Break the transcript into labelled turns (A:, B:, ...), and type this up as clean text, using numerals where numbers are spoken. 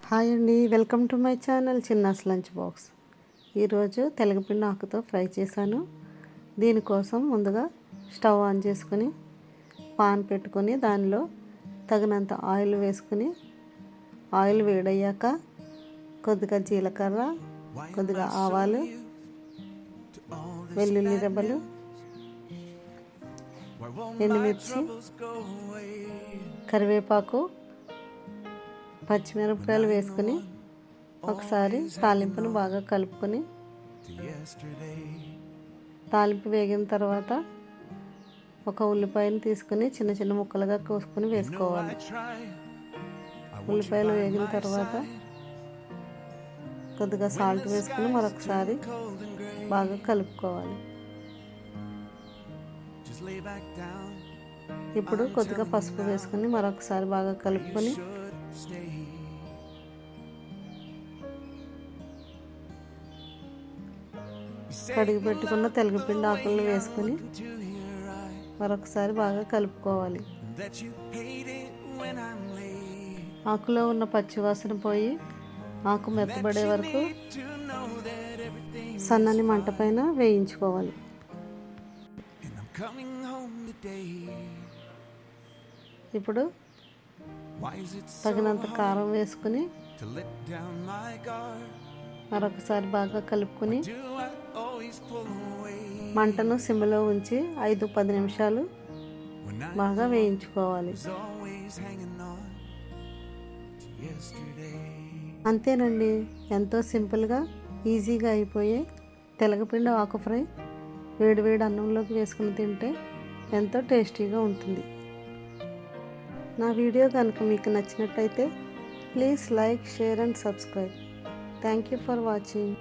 A: Hi అండి, welcome to my channel Chinna's lunch box. ఈరోజు తెలగపిండి ఆకుతో ఫ్రై చేశాను. దీనికోసం ముందుగా స్టవ్ ఆన్ చేసుకొని పాన్ పెట్టుకొని దానిలో తగినంత ఆయిల్ వేసుకుని ఆయిల్ వేడయ్యాక కొద్దిగా జీలకర్ర, కొద్దిగా ఆవాలు, వెల్లుల్లి రెబ్బలు, ఎండుమిర్చి, కరివేపాకు, పచ్చిమిరపకాయలు వేసుకొని ఒకసారి తాలింపును బాగా కలుపుకొని తాలింపు వేగిన తర్వాత ఒక ఉల్లిపాయను తీసుకుని చిన్న చిన్న ముక్కలుగా కోసుకొని వేసుకోవాలి. ఉల్లిపాయలు వేగిన తర్వాత కొద్దిగా సాల్ట్ వేసుకొని మరొకసారి బాగా కలుపుకోవాలి. ఇప్పుడు కొద్దిగా పసుపు వేసుకొని మరొకసారి బాగా కలుపుకొని కడిగి పెట్టుకున్న తెలగపిండి ఆకులను వేసుకొని మరొకసారి బాగా కలుపుకోవాలి. ఆకులో ఉన్న పచ్చివాసన పోయి ఆకు మెత్తబడే వరకు సన్నని మంట పైన వేయించుకోవాలి. ఇప్పుడు తగినంత కారం వేసుకుని మరొకసారి బాగా కలుపుకొని మంటను సిమ్లో ఉంచి 5-10 నిమిషాలు బాగా వేయించుకోవాలి. అంతేనండి, ఎంతో సింపుల్గా ఈజీగా అయిపోయే తెలగపిండి ఆకు ఫ్రై వేడివేడి అన్నంలోకి వేసుకుని తింటే ఎంతో టేస్టీగా ఉంటుంది. నా వీడియో కనుక మీకు నచ్చినట్టయితే please like, share and subscribe. Thank you for watching.